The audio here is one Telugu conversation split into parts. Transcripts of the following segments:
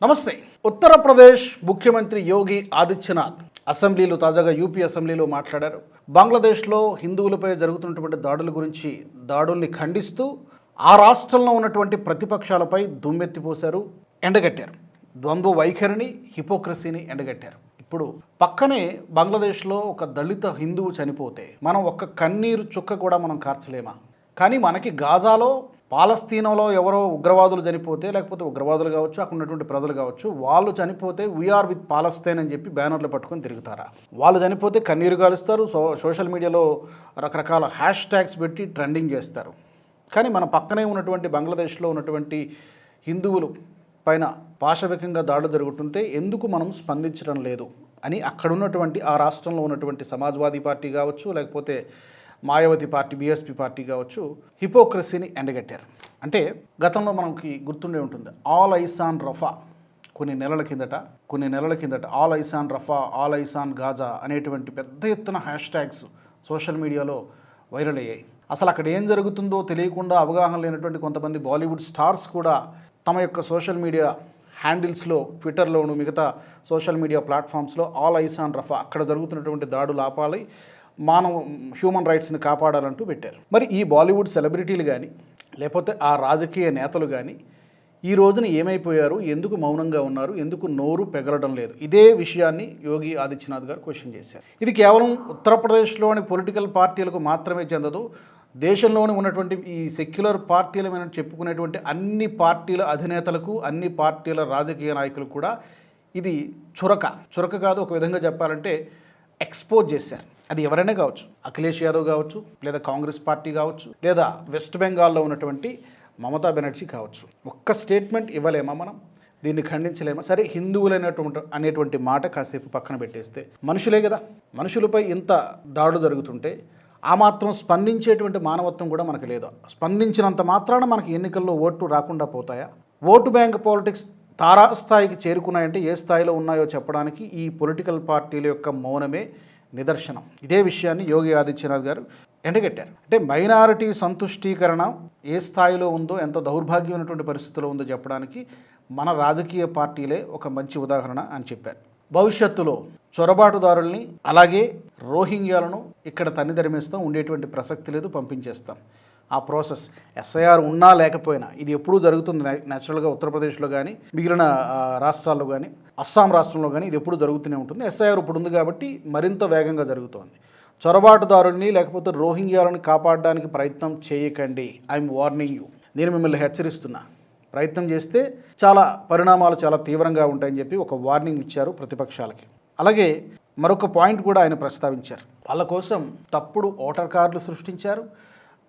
నమస్తే. ఉత్తరప్రదేశ్ ముఖ్యమంత్రి యోగి ఆదిత్యనాథ్ అసెంబ్లీలో తాజాగా యూపీ అసెంబ్లీలో మాట్లాడారు. బంగ్లాదేశ్లో హిందువులపై జరుగుతున్నటువంటి దాడుల గురించి దాడుల్ని ఖండిస్తూ ఆ రాష్ట్రంలో ఉన్నటువంటి ప్రతిపక్షాలపై దుమ్మెత్తిపోశారు, ఎండగట్టారు. ద్వంద్వ వైఖరిని, హిపోక్రసీని ఎండగట్టారు. ఇప్పుడు పక్కనే బంగ్లాదేశ్లో ఒక దళిత హిందువు చనిపోతే మనం ఒక్క కన్నీరు చుక్క కూడా మనం కార్చలేమా? కానీ మనకి గాజాలో, పాలస్తీనాలో ఎవరో ఉగ్రవాదులు చనిపోతే, లేకపోతే ఉగ్రవాదులు కావచ్చు, అక్కడ ఉన్నటువంటి ప్రజలు కావచ్చు, వాళ్ళు చనిపోతే వీఆర్ విత్ పాలస్తీన్ అని చెప్పి బ్యానర్లు పట్టుకొని తిరుగుతారా? వాళ్ళు చనిపోతే కన్నీరు గాలుస్తారు, సోషల్ మీడియాలో రకరకాల హ్యాష్ ట్యాగ్స్ పెట్టి ట్రెండింగ్ చేస్తారు. కానీ మన పక్కనే ఉన్నటువంటి బంగ్లాదేశ్లో ఉన్నటువంటి హిందువులు పైన పాశవికంగా దాడులు జరుగుతుంటే ఎందుకు మనం స్పందించడం లేదు అని అక్కడున్నటువంటి ఆ రాష్ట్రంలో ఉన్నటువంటి సమాజ్వాదీ పార్టీ కావచ్చు, లేకపోతే మాయావతి పార్టీ, బీఎస్పీ పార్టీ కావచ్చు, హిపోక్రసీని ఎండగట్టారు. అంటే గతంలో మనకి గుర్తుండే ఉంటుంది, ఆల్ ఐస్ ఆన్ రఫా కొన్ని నెలల కిందట all eyes on Rafa, all eyes on Gaza అనేటువంటి పెద్ద ఎత్తున హ్యాష్ ట్యాగ్స్ సోషల్ మీడియాలో వైరల్ అయ్యాయి. అసలు అక్కడ ఏం జరుగుతుందో తెలియకుండా అవగాహన లేనటువంటి కొంతమంది బాలీవుడ్ స్టార్స్ కూడా తమ యొక్క సోషల్ మీడియా హ్యాండిల్స్లో, ట్విట్టర్లోను, మిగతా సోషల్ మీడియా ప్లాట్ఫామ్స్లో ఆల్ ఐస్ ఆన్ రఫా, అక్కడ జరుగుతున్నటువంటి దాడులు ఆపాలి, హ్యూమన్ రైట్స్ని కాపాడాలంటూ పెట్టారు. మరి ఈ బాలీవుడ్ సెలబ్రిటీలు కానీ, లేకపోతే ఆ రాజకీయ నేతలు కానీ ఈ రోజున ఏమైపోయారు, ఎందుకు మౌనంగా ఉన్నారు, ఎందుకు నోరు పెగలడం లేదు? ఇదే విషయాన్ని యోగి ఆదిత్యనాథ్ గారు క్వశ్చన్ చేశారు. ఇది కేవలం ఉత్తరప్రదేశ్లోని పొలిటికల్ పార్టీలకు మాత్రమే చెందదు, దేశంలోని ఉన్నటువంటి ఈ సెక్యులర్ పార్టీల మీద చెప్పుకునేటువంటి అన్ని పార్టీల అధినేతలకు, అన్ని పార్టీల రాజకీయ నాయకులకు కూడా ఇది చురక కాదు, ఒక విధంగా చెప్పాలంటే ఎక్స్పోజ్ చేశారు. అది ఎవరైనా కావచ్చు, అఖిలేష్ యాదవ్ కావచ్చు, లేదా కాంగ్రెస్ పార్టీ కావచ్చు, లేదా వెస్ట్ బెంగాల్లో ఉన్నటువంటి మమతా బెనర్జీ కావచ్చు. ఒక్క స్టేట్మెంట్ ఇవ్వలేమా మనం? దీన్ని ఖండించలేమా? సరే, అనేటువంటి మాట కాసేపు పక్కన పెట్టేస్తే, మనుషులే కదా, మనుషులపై ఇంత దాడులు జరుగుతుంటే ఆ మాత్రం స్పందించేటువంటి మానవత్వం కూడా మనకు లేదు. స్పందించినంత మాత్రాన మనకి ఎన్నికల్లో ఓట్లు రాకుండా పోతాయా? ఓటు బ్యాంక్ పాలిటిక్స్ తారాస్థాయికి చేరుకున్నాయంటే ఏ స్థాయిలో ఉన్నాయో చెప్పడానికి ఈ పొలిటికల్ పార్టీల యొక్క మౌనమే నిదర్శనం. ఇదే విషయాన్ని యోగి ఆదిత్యనాథ్ గారు ఎండగట్టారు. అంటే మైనారిటీ సంతుష్టీకరణ ఏ స్థాయిలో ఉందో, ఎంత దౌర్భాగ్యమైనటువంటి పరిస్థితిలో ఉందో చెప్పడానికి మన రాజకీయ పార్టీలే ఒక మంచి ఉదాహరణ అని చెప్పారు. భవిష్యత్తులో చొరబాటుదారుల్ని, అలాగే రోహింగ్యాలను ఇక్కడ తన్నిదరిమేస్తాం, ఉండేటువంటి ప్రసక్తి లేదు, పంపించేస్తాం. ఆ ప్రాసెస్ ఎస్ఐఆర్ ఉన్నా లేకపోయినా ఇది ఎప్పుడూ జరుగుతుంది. న్యాచురల్గా ఉత్తరప్రదేశ్లో కానీ, మిగిలిన రాష్ట్రాల్లో కానీ, అస్సాం రాష్ట్రంలో కానీ ఇది ఎప్పుడు జరుగుతూనే ఉంటుంది. ఎస్ఐఆర్ ఇప్పుడు ఉంది కాబట్టి మరింత వేగంగా జరుగుతోంది. చొరబాటుదారుల్ని లేకపోతే రోహింగ్యాలను కాపాడడానికి ప్రయత్నం చేయకండి. I'm warning you. నేను మిమ్మల్ని హెచ్చరిస్తున్నా. ప్రయత్నం చేస్తే పరిణామాలు చాలా తీవ్రంగా ఉంటాయని చెప్పి ఒక వార్నింగ్ ఇచ్చారు ప్రతిపక్షాలకి. అలాగే మరొక పాయింట్ కూడా ఆయన ప్రస్తావించారు. వాళ్ళ కోసం తప్పుడు ఓటర్ కార్డులు సృష్టించారు,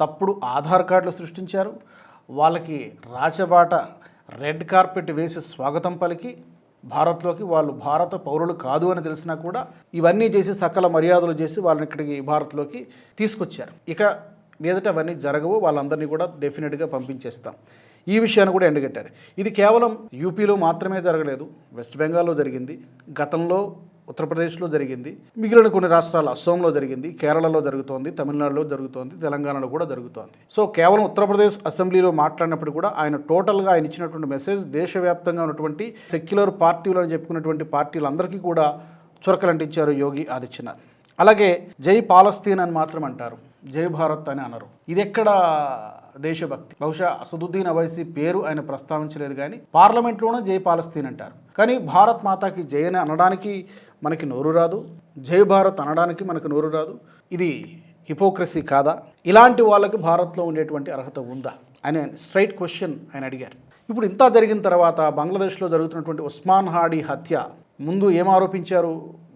తప్పుడు ఆధార్ కార్డులు సృష్టించారు, వాళ్ళకి రాచబాట రెడ్ కార్పెట్ వేసి స్వాగతం పలికి భారత్లోకి వాళ్ళు భారత పౌరులు కాదు అని తెలిసినా కూడా ఇవన్నీ చేసి సకల మర్యాదలు చేసి వాళ్ళని ఇక్కడికి భారత్లోకి తీసుకొచ్చారు. ఇక మీదట అవన్నీ జరగవు, వాళ్ళందరినీ కూడా డెఫినెట్గా పంపించేస్తాం. ఈ విషయాన్ని కూడా ఎండగట్టారు. ఇది కేవలం యూపీలో మాత్రమే జరగలేదు, వెస్ట్ బెంగాల్లో జరిగింది, గతంలో ఉత్తరప్రదేశ్లో జరిగింది, మిగిలిన కొన్ని రాష్ట్రాలు, అస్సాంలో జరిగింది, కేరళలో జరుగుతోంది, తమిళనాడులో జరుగుతోంది, తెలంగాణలో కూడా జరుగుతోంది. సో కేవలం ఉత్తరప్రదేశ్ అసెంబ్లీలో మాట్లాడినప్పుడు కూడా ఆయన టోటల్గా ఆయన ఇచ్చినటువంటి మెసేజ్ దేశవ్యాప్తంగా ఉన్నటువంటి సెక్యులర్ పార్టీలు అని చెప్పుకున్నటువంటి పార్టీలందరికీ కూడా చురకలంటించారు యోగి ఆదిత్యనాథ్. అలాగే జై పాలస్తీన్ అని మాత్రం అంటారు, జై భారత్ అని అనరు. ఇది ఎక్కడ దేశభక్తి? బహుశా అసదుద్దీన్ అవైసీ పేరు ఆయన ప్రస్తావించలేదు, కానీ పార్లమెంట్లోనే జై పాలస్తీన్ అంటారు. కానీ భారత్ మాతాకి జై అని అనడానికి మనకి నోరు రాదు, జై భారత్ అనడానికి మనకు నోరు రాదు. ఇది హిపోక్రసీ కాదా? ఇలాంటి వాళ్ళకి భారత్లో ఉండేటువంటి అర్హత ఉందా అనే స్ట్రైట్ క్వశ్చన్ ఆయన అడిగారు. ఇప్పుడు ఇంత జరిగిన తర్వాత బంగ్లాదేశ్లో జరుగుతున్నటువంటి ఉస్మాన్ హాడీ హత్య ముందు ఏం ఆరోపించారు?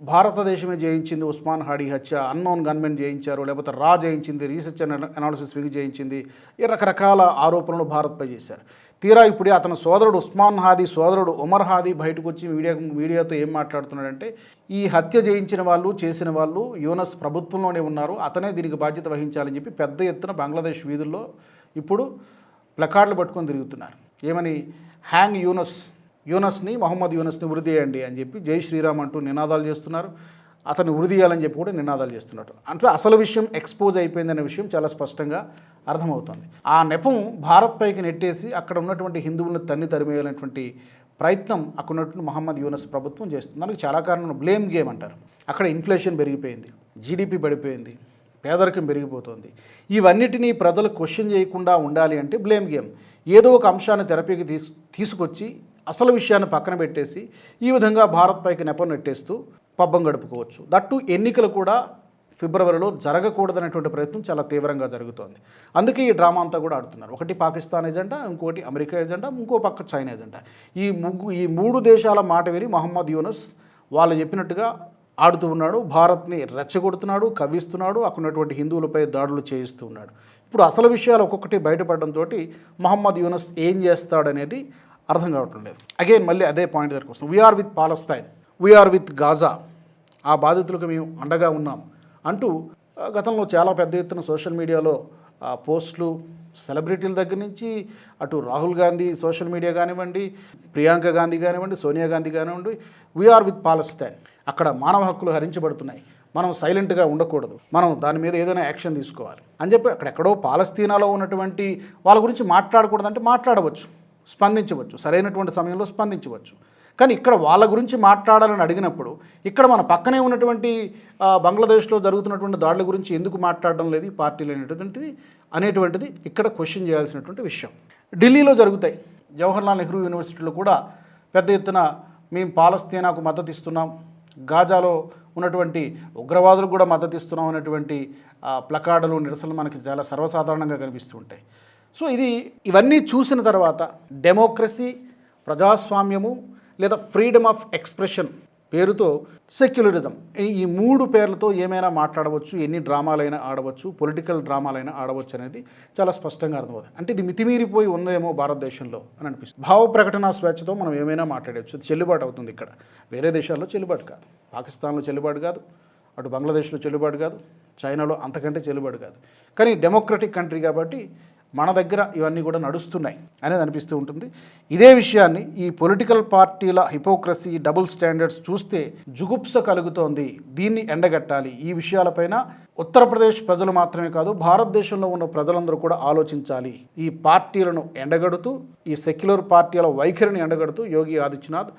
భారతదేశమే జయించింది ఉస్మాన్ హాడీ హత్య, అన్నోన్ గన్మెన్ జయించారు, లేకపోతే రా జయించింది, రీసెర్చ్ అనాలిసిస్ వింగ్ జయించింది, ఈ రకరకాల ఆరోపణలు భారత్పై చేశారు. తీరా ఇప్పుడు అతని సోదరుడు ఉస్మాన్ హాదీ సోదరుడు ఉమర్ హాదీ బయటకు వచ్చి మీడియాతో ఏం మాట్లాడుతున్నాడంటే, ఈ హత్య చేయించిన వాళ్ళు, చేసిన వాళ్ళు యూనస్ ప్రభుత్వంలోనే ఉన్నారు, అతనే దీనికి బాధ్యత వహించాలని చెప్పి పెద్ద ఎత్తున బంగ్లాదేశ్ వీధుల్లో ఇప్పుడు ప్లకార్డులు పట్టుకొని తిరుగుతున్నారు. ఏమని? హ్యాంగ్ యూనస్ని, మహమ్మద్ యూనస్ని ఉరిదీయండి అని చెప్పి జై శ్రీరామ్ అంటూ నినాదాలు చేస్తున్నారు. అతను ఉరిదీయాలని చెప్పి కూడా నినాదాలు చేస్తున్నట్టు. అంటే అసలు విషయం ఎక్స్పోజ్ అయిపోయిందనే విషయం చాలా స్పష్టంగా అర్థమవుతుంది. ఆ నెపం భారత్ పైకి నెట్టేసి అక్కడ ఉన్నటువంటి హిందువులను తరిమేయాలనేటువంటి ప్రయత్నం అక్కడ ఉన్నటువంటి మహమ్మద్ యూనస్ ప్రభుత్వం చేస్తుంది. దానికి చాలా కారణం బ్లేమ్ గేమ్ అంటారు. అక్కడ ఇన్ఫ్లేషన్ పెరిగిపోయింది, జీడిపి పడిపోయింది, పేదరికం పెరిగిపోతుంది. ఇవన్నిటినీ ప్రజలు క్వశ్చన్ చేయకుండా ఉండాలి అంటే బ్లేమ్ గేమ్. ఏదో ఒక అంశాన్ని తెరపైకి తీసుకొచ్చి అసలు విషయాన్ని పక్కన పెట్టేసి ఈ విధంగా భారత్ పైకి నెపం నెట్టేస్తూ పబ్బం గడుపుకోవచ్చు. దట్టు ఎన్నికలు కూడా ఫిబ్రవరిలో జరగకూడదనేటువంటి ప్రయత్నం చాలా తీవ్రంగా జరుగుతోంది. అందుకే ఈ డ్రామా అంతా కూడా ఆడుతున్నారు. ఒకటి పాకిస్తాన్ ఎజెండా, ఇంకోటి అమెరికా ఎజెండా, ఇంకో పక్క చైనా ఎజెండా. ఈ మూడు దేశాల మాట విని మహమ్మద్ యూనస్ వాళ్ళు చెప్పినట్టుగా ఆడుతూ ఉన్నాడు. భారత్ని రెచ్చగొడుతున్నాడు, కవ్విస్తున్నాడు, అక్కడ ఉన్నటువంటి హిందువులపై దాడులు చేయిస్తూ ఉన్నాడు. ఇప్పుడు అసలు విషయాలు ఒక్కొక్కటి బయటపడడంతో మహమ్మద్ యూనస్ ఏం చేస్తాడనేది అర్థం కావటం లేదు. అగైన్ మళ్ళీ అదే పాయింట్ దగ్గరకు వస్తాం. We are with Palestine, we are with Gaza, ఆ బాధితులకు మేము అండగా ఉన్నాం అంటూ గతంలో చాలా పెద్ద ఎత్తున సోషల్ మీడియాలో పోస్టులు, సెలబ్రిటీల దగ్గర నుంచి అటు రాహుల్ గాంధీ సోషల్ మీడియా కానివ్వండి, ప్రియాంక గాంధీ కానివ్వండి, సోనియా గాంధీ కానివ్వండి, వీఆర్ విత్ పాలస్తైన్, అక్కడ మానవ హక్కులు హరించబడుతున్నాయి, మనం సైలెంట్గా ఉండకూడదు, మనం దాని మీద ఏదైనా యాక్షన్ తీసుకోవాలి అని చెప్పి అక్కడెక్కడో పాలస్తీనాలో ఉన్నటువంటి వాళ్ళ గురించి మాట్లాడకూడదంటే మాట్లాడవచ్చు, స్పందించవచ్చు, సరైనటువంటి సమయంలో స్పందించవచ్చు. కానీ ఇక్కడ వాళ్ళ గురించి మాట్లాడాలని అడిగినప్పుడు ఇక్కడ మన పక్కనే ఉన్నటువంటి బంగ్లాదేశ్లో జరుగుతున్నటువంటి దాడుల గురించి ఎందుకు మాట్లాడడం లేదు ఈ పార్టీలు అనేటువంటిది ఇక్కడ క్వశ్చన్ చేయాల్సినటువంటి విషయం. ఢిల్లీలో జరుగుతాయి. జవహర్లాల్ నెహ్రూ యూనివర్సిటీలో కూడా పెద్ద ఎత్తున మేము పాలస్తీనాకు మద్దతు ఇస్తున్నాం, గాజాలో ఉన్నటువంటి ఉగ్రవాదులకు కూడా మద్దతు ఇస్తున్నాం అనేటువంటి ప్లకార్డులు, నిరసనలు మనకి చాలా సర్వసాధారణంగా కనిపిస్తూ ఉంటాయి. సో ఇవన్నీ చూసిన తర్వాత డెమోక్రసీ, ప్రజాస్వామ్యము లేదా ఫ్రీడమ్ ఆఫ్ ఎక్స్ప్రెషన్ పేరుతో సెక్యులరిజం, ఈ మూడు పేర్లతో ఏమైనా మాట్లాడవచ్చు, ఎన్ని డ్రామాలైనా ఆడవచ్చు, పొలిటికల్ డ్రామాలైనా ఆడవచ్చు అనేది చాలా స్పష్టంగా అర్థమవుతుంది. అంటే ఇది మితిమీరిపోయి ఉందేమో భారతదేశంలో అని అనిపిస్తుంది. భావ ప్రకటన స్వేచ్ఛతో మనం ఏమైనా మాట్లాడవచ్చు, అది చెల్లుబాటు అవుతుంది. ఇక్కడ వేరే దేశాల్లో చెల్లుబాటు కాదు, పాకిస్తాన్లో చెల్లుబాటు కాదు, అటు బంగ్లాదేశ్లో చెల్లుబాటు కాదు, చైనాలో అంతకంటే చెల్లుబాటు కాదు. కానీ డెమోక్రటిక్ కంట్రీ కాబట్టి మన దగ్గర ఇవన్నీ కూడా నడుస్తున్నాయి అనేది అనిపిస్తూ ఉంటుంది. ఇదే విషయాన్ని ఈ పొలిటికల్ పార్టీల హిపోక్రసీ, డబుల్ స్టాండర్డ్స్ చూస్తే జుగుప్స కలుగుతోంది. దీన్ని ఎండగట్టాలి. ఈ విషయాలపైన ఉత్తరప్రదేశ్ ప్రజలు మాత్రమే కాదు, భారతదేశంలో ఉన్న ప్రజలందరూ కూడా ఆలోచించాలి. ఈ పార్టీలను ఎండగడుతూ, ఈ సెక్యులర్ పార్టీల వైఖరిని ఎండగడుతూ యోగి ఆదిత్యనాథ్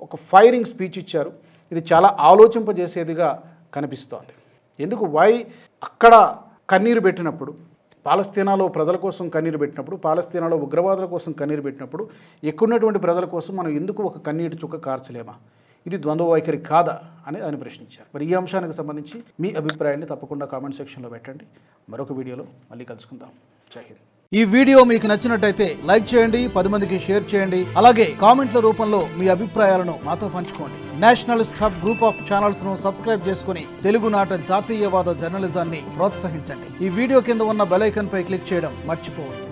ఒక ఫైరింగ్ స్పీచ్ ఇచ్చారు. ఇది చాలా ఆలోచింపజేసేదిగా కనిపిస్తోంది. ఎందుకు అక్కడ కన్నీరు పెట్టినప్పుడు, పాలస్తీనాలో ప్రజల కోసం కన్నీరు పెట్టినప్పుడు, పాలస్తీనాలో ఉగ్రవాదుల కోసం కన్నీరు పెట్టినప్పుడు, ఎక్కున్నటువంటి ప్రజల కోసం మనం ఎందుకు ఒక కన్నీటి చుక్క కార్చలేమా? ఇది ద్వంద్వ వైఖరి కాదా అని ఆయన ప్రశ్నించారు. మరి ఈ అంశానికి సంబంధించి మీ అభిప్రాయాన్ని తప్పకుండా కామెంట్ సెక్షన్లో పెట్టండి. మరొక వీడియోలో మళ్ళీ కలుసుకుందాం. జై హింద్. ఈ వీడియో మీకు నచ్చినట్టయితే లైక్ చేయండి, 10 మందికి షేర్ చేయండి. అలాగే కామెంట్ల రూపంలో మీ అభిప్రాయాలను మాతో పంచుకోండి. Nationalist hub group of channels ను సబ్స్క్రైబ్ చేసుకుని తెలుగునాట జాతీయవాద జర్నలిజాన్ని ప్రోత్సహించండి. ఈ వీడియో కింద ఉన్న బెల్ ఐకాన్ పై క్లిక్ చేయడం మర్చిపోవద్దు.